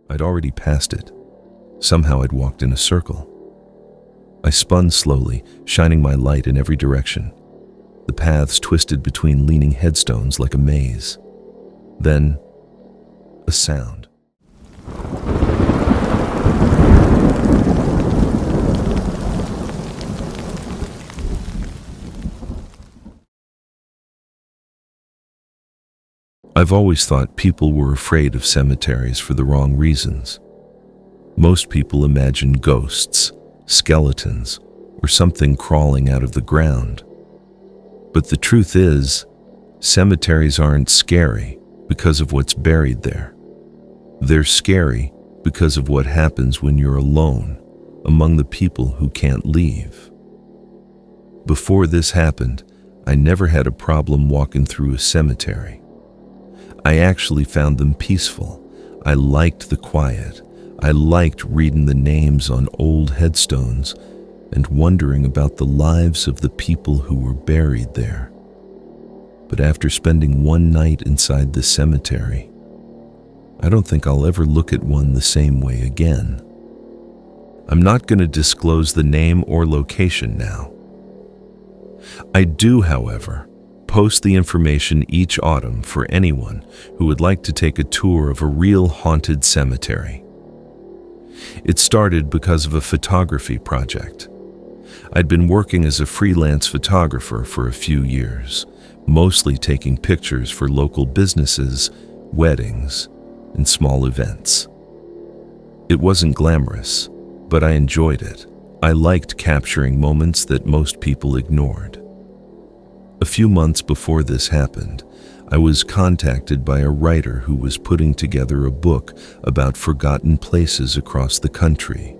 I'd already passed it. Somehow I'd walked in a circle. I spun slowly, shining my light in every direction. The paths twisted between leaning headstones like a maze. Then, a sound. I've always thought people were afraid of cemeteries for the wrong reasons. Most people imagine ghosts, skeletons, or something crawling out of the ground. But the truth is, cemeteries aren't scary because of what's buried there. They're scary because of what happens when you're alone among the people who can't leave. Before this happened, I never had a problem walking through a cemetery. I actually found them peaceful. I liked the quiet. I liked reading the names on old headstones and wondering about the lives of the people who were buried there. But after spending one night inside the cemetery, I don't think I'll ever look at one the same way again. I'm not going to disclose the name or location now. I do, however, post the information each autumn for anyone who would like to take a tour of a real haunted cemetery. It started because of a photography project. I'd been working as a freelance photographer for a few years, mostly taking pictures for local businesses, weddings, and small events. It wasn't glamorous, but I enjoyed it. I liked capturing moments that most people ignored. A few months before this happened, I was contacted by a writer who was putting together a book about forgotten places across the country.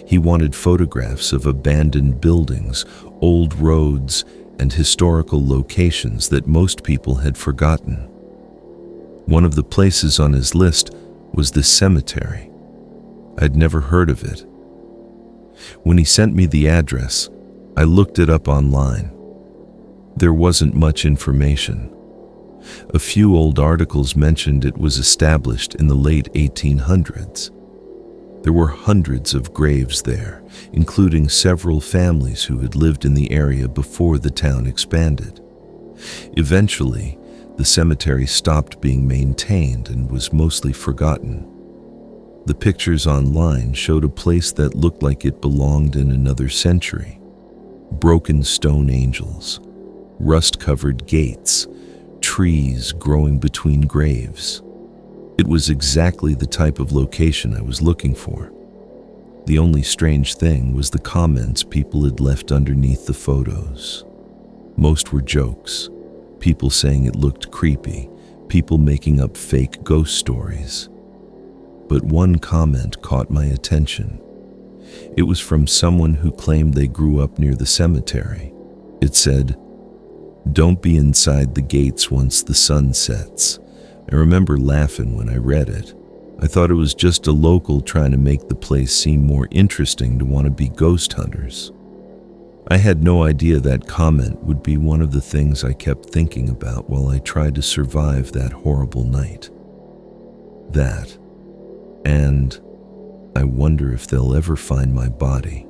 He wanted photographs of abandoned buildings, old roads, and historical locations that most people had forgotten. One of the places on his list was this cemetery. I'd never heard of it. When he sent me the address, I looked it up online. There wasn't much information. A few old articles mentioned it was established in the late 1800s. There were hundreds of graves there, including several families who had lived in the area before the town expanded. Eventually, the cemetery stopped being maintained and was mostly forgotten. The pictures online showed a place that looked like it belonged in another century. Broken stone angels, rust-covered gates, trees growing between graves. It was exactly the type of location I was looking for. The only strange thing was the comments people had left underneath the photos. Most were jokes, people saying it looked creepy, people making up fake ghost stories. But one comment caught my attention. It was from someone who claimed they grew up near the cemetery. It said, "Don't be inside the gates once the sun sets." I remember laughing when I read it. I thought it was just a local trying to make the place seem more interesting to want to be ghost hunters. I had no idea that comment would be one of the things I kept thinking about while I tried to survive that horrible night. That, and I wonder if they'll ever find my body.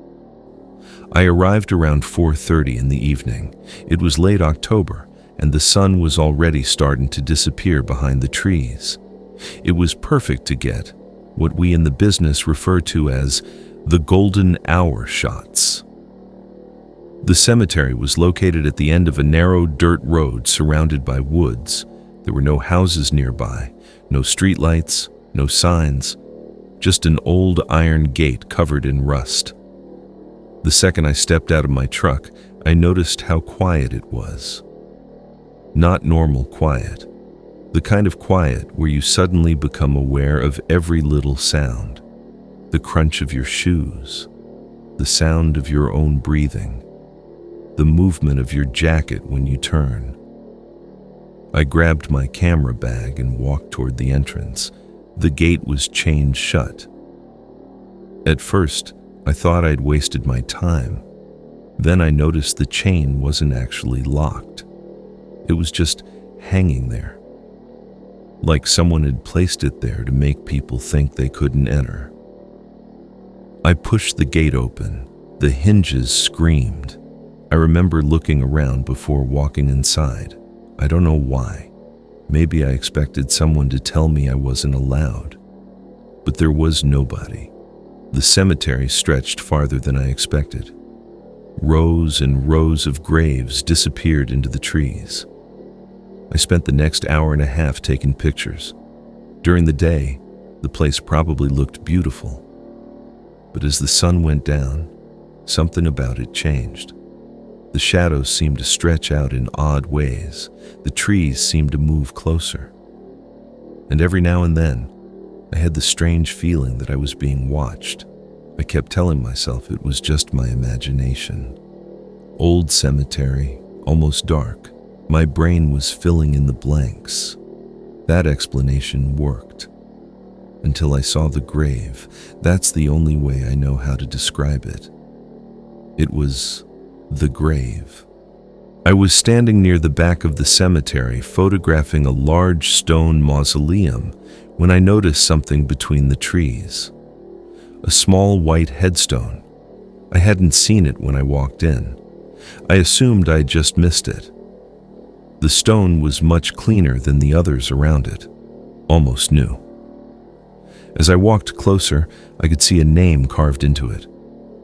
I arrived around 4:30 in the evening. It was late October, and the sun was already starting to disappear behind the trees. It was perfect to get what we in the business refer to as the golden hour shots. The cemetery was located at the end of a narrow dirt road surrounded by woods. There were no houses nearby, no streetlights, no signs, just an old iron gate covered in rust. The second I stepped out of my truck, I noticed how quiet it was. Not normal quiet. The kind of quiet where you suddenly become aware of every little sound. The crunch of your shoes, the sound of your own breathing, the movement of your jacket when you turn. I grabbed my camera bag and walked toward the entrance. The gate was chained shut. At first, I thought I'd wasted my time. Then I noticed the chain wasn't actually locked. It was just hanging there. like someone had placed it there to make people think they couldn't enter. I pushed the gate open. The hinges screamed. I remember looking around before walking inside. I don't know why. Maybe I expected someone to tell me I wasn't allowed. But there was nobody. The cemetery stretched farther than I expected. Rows and rows of graves disappeared into the trees. I spent the next hour and a half taking pictures. During the day, the place probably looked beautiful. But as the sun went down, something about it changed. The shadows seemed to stretch out in odd ways. The trees seemed to move closer. And every now and then, I had the strange feeling that I was being watched. I kept telling myself it was just my imagination. Old cemetery, almost dark. My brain was filling in the blanks. That explanation worked. Until I saw the grave. That's the only way I know how to describe it. It was the grave. I was standing near the back of the cemetery photographing a large stone mausoleum when I noticed something between the trees. A small white headstone. I hadn't seen it when I walked in. I assumed I'd just missed it. The stone was much cleaner than the others around it, almost new. As I walked closer, I could see a name carved into it,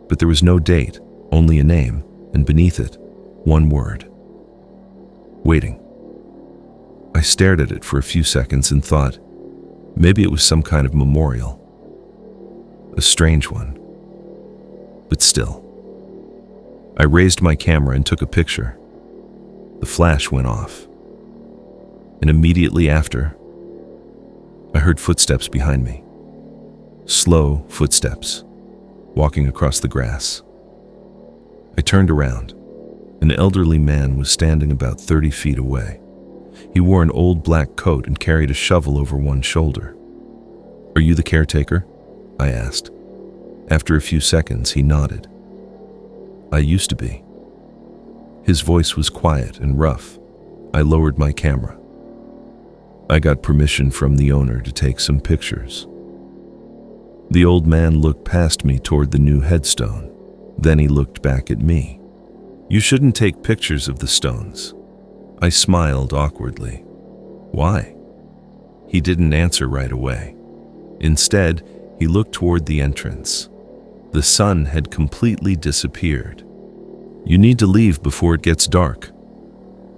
but there was no date, only a name, and beneath it, one word. Waiting. I stared at it for a few seconds and thought, maybe it was some kind of memorial. A strange one. But still. I raised my camera and took a picture. The flash went off. And immediately after, I heard footsteps behind me. Slow footsteps, walking across the grass. I turned around. An elderly man was standing about 30 feet away. He wore an old black coat and carried a shovel over one shoulder. "Are you the caretaker?" I asked. After a few seconds, he nodded. "I used to be." His voice was quiet and rough. I lowered my camera. I got permission from the owner to take some pictures. The old man looked past me toward the new headstone. Then he looked back at me. "You shouldn't take pictures of the stones." I smiled awkwardly. "Why?" He didn't answer right away. Instead, he looked toward the entrance. The sun had completely disappeared. "You need to leave before it gets dark."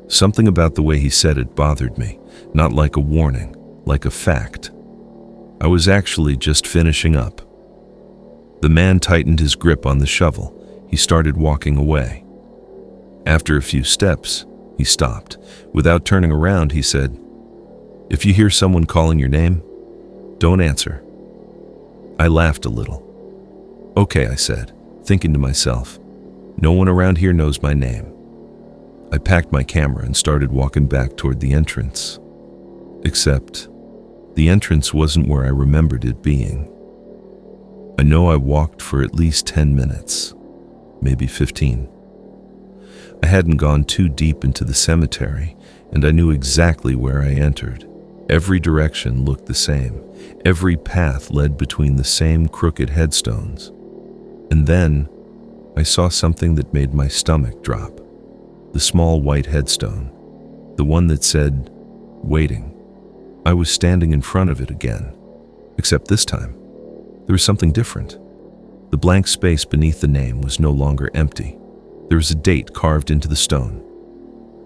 Something about the way he said it bothered me, not like a warning, like a fact. I was actually just finishing up. The man tightened his grip on the shovel. He started walking away. After a few steps, he stopped. Without turning around, he said, "If you hear someone calling your name, don't answer." I laughed a little. "Okay," I said, thinking to myself, no one around here knows my name. I packed my camera and started walking back toward the entrance. Except, the entrance wasn't where I remembered it being. I know I walked for at least 10 minutes, maybe 15. I hadn't gone too deep into the cemetery, and I knew exactly where I entered. Every direction looked the same. Every path led between the same crooked headstones. And then, I saw something that made my stomach drop. The small white headstone. The one that said, "Waiting." I was standing in front of it again. Except this time, there was something different. The blank space beneath the name was no longer empty. There was a date carved into the stone.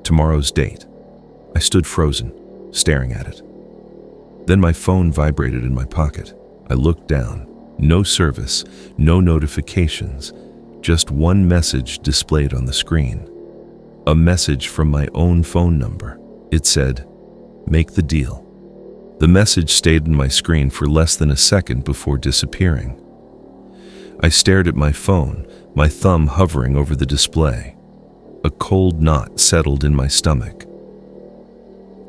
Tomorrow's date. I stood frozen, staring at it. Then my phone vibrated in my pocket. I looked down. No service, no notifications, just one message displayed on the screen. A message from my own phone number. It said, "Make the deal." The message stayed on my screen for less than a second before disappearing. I stared at my phone, my thumb hovering over the display. A cold knot settled in my stomach.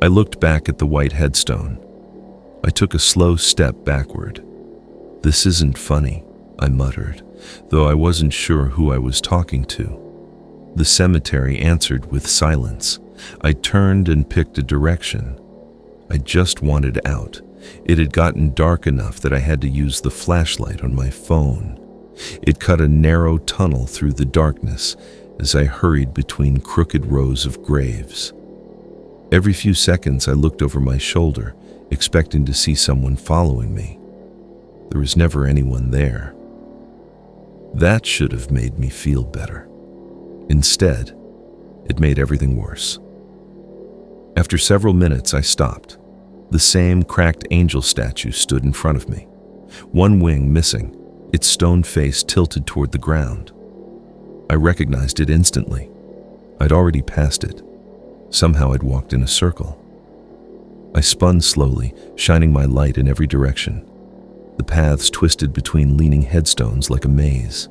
I looked back at the white headstone. I took a slow step backward. "This isn't funny," I muttered, though I wasn't sure who I was talking to. The cemetery answered with silence. I turned and picked a direction. I just wanted out. It had gotten dark enough that I had to use the flashlight on my phone. It cut a narrow tunnel through the darkness as I hurried between crooked rows of graves. Every few seconds I looked over my shoulder, expecting to see someone following me. There was never anyone there. That should have made me feel better. Instead, it made everything worse. After several minutes, I stopped. The same cracked angel statue stood in front of me, one wing missing, its stone face tilted toward the ground. I recognized it instantly. I'd already passed it. Somehow I'd walked in a circle. I spun slowly, shining my light in every direction. The paths twisted between leaning headstones like a maze.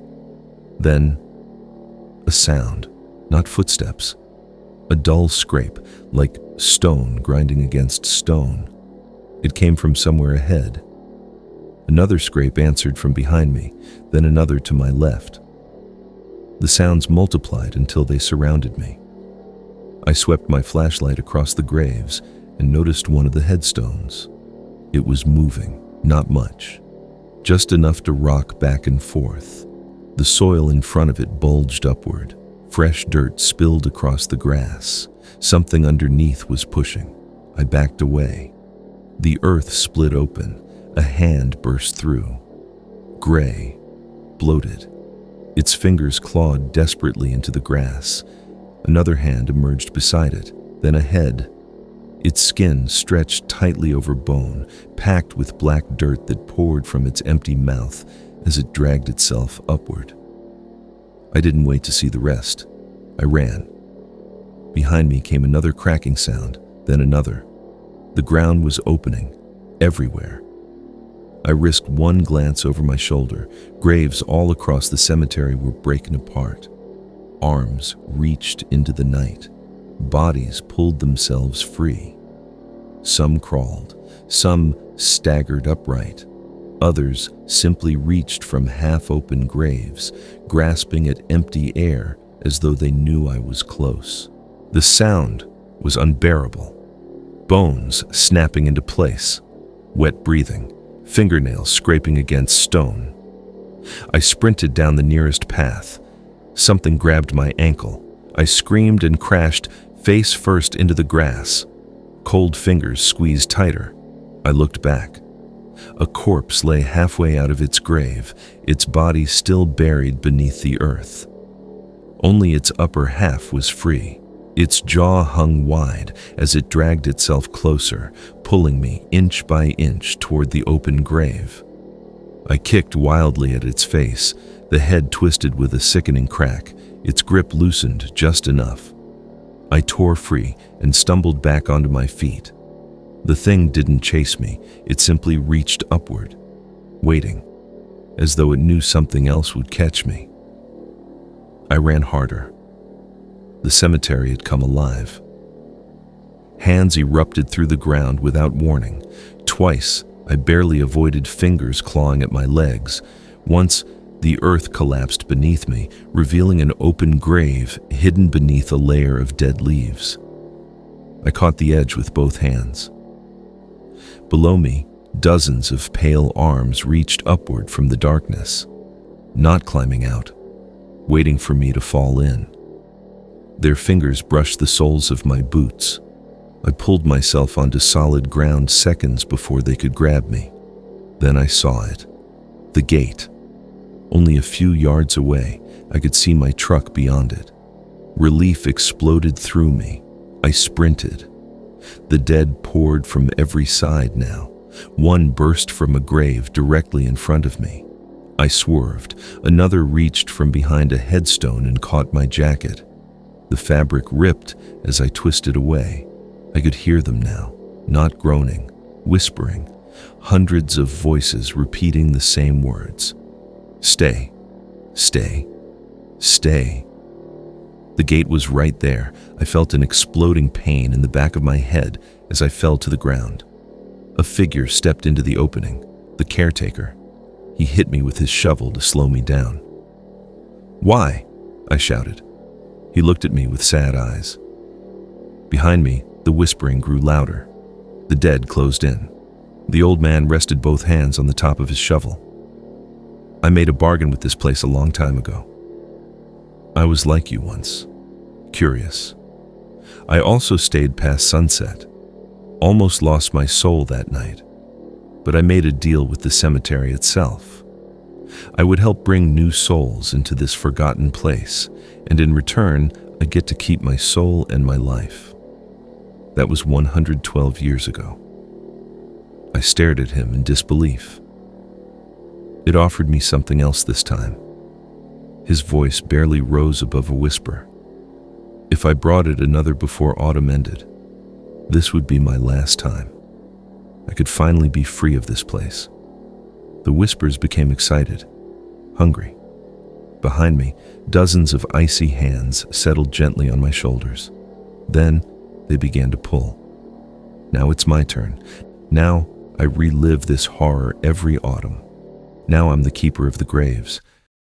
Then, a sound, not footsteps. A dull scrape, like stone grinding against stone. It came from somewhere ahead. Another scrape answered from behind me, then another to my left. The sounds multiplied until they surrounded me. I swept my flashlight across the graves and noticed one of the headstones. It was moving, not much, just enough to rock back and forth. The soil in front of it bulged upward. Fresh dirt spilled across the grass. Something underneath was pushing. I backed away. The earth split open. A hand burst through. Gray, bloated. Its fingers clawed desperately into the grass. Another hand emerged beside it, then a head. Its skin stretched tightly over bone, packed with black dirt that poured from its empty mouth as it dragged itself upward. I didn't wait to see the rest. I ran. Behind me came another cracking sound, then another. The ground was opening, everywhere. I risked one glance over my shoulder. Graves all across the cemetery were breaking apart. Arms reached into the night. Bodies pulled themselves free. Some crawled, some staggered upright. Others simply reached from half-open graves, grasping at empty air as though they knew I was close. The sound was unbearable. Bones snapping into place, wet breathing, fingernails scraping against stone. I sprinted down the nearest path. Something grabbed my ankle. I screamed and crashed face first into the grass. Cold fingers squeezed tighter. I looked back. A corpse lay halfway out of its grave, its body still buried beneath the earth. Only its upper half was free. Its jaw hung wide as it dragged itself closer, pulling me inch by inch toward the open grave. I kicked wildly at its face. The head twisted with a sickening crack. Its grip loosened just enough. I tore free and stumbled back onto my feet. The thing didn't chase me. It simply reached upward, waiting, as though it knew something else would catch me. I ran harder. The cemetery had come alive. Hands erupted through the ground without warning. Twice, I barely avoided fingers clawing at my legs. Once, the earth collapsed beneath me, revealing an open grave hidden beneath a layer of dead leaves. I caught the edge with both hands. Below me, dozens of pale arms reached upward from the darkness, not climbing out, waiting for me to fall in. Their fingers brushed the soles of my boots. I pulled myself onto solid ground seconds before they could grab me. Then I saw it. The gate. Only a few yards away, I could see my truck beyond it. Relief exploded through me. I sprinted. The dead poured from every side now. One burst from a grave directly in front of me. I swerved. Another reached from behind a headstone and caught my jacket. The fabric ripped as I twisted away. I could hear them now, not groaning, whispering, hundreds of voices repeating the same words. Stay, stay, stay. The gate was right there. I felt an exploding pain in the back of my head as I fell to the ground. A figure stepped into the opening, the caretaker. He hit me with his shovel to slow me down. "Why?" I shouted. He looked at me with sad eyes. Behind me, the whispering grew louder. The dead closed in. The old man rested both hands on the top of his shovel. I made a bargain with this place a long time ago. I was like you once, curious. I also stayed past sunset, almost lost my soul that night, but I made a deal with the cemetery itself. I would help bring new souls into this forgotten place, and in return, I get to keep my soul and my life. That was 112 years ago. I stared at him in disbelief. It offered me something else this time. His voice barely rose above a whisper. If I brought it another before autumn ended, this would be my last time. I could finally be free of this place. The whispers became excited, hungry. Behind me, dozens of icy hands settled gently on my shoulders. Then, they began to pull. Now it's my turn. Now, I relive this horror every autumn. Now I'm the keeper of the graves,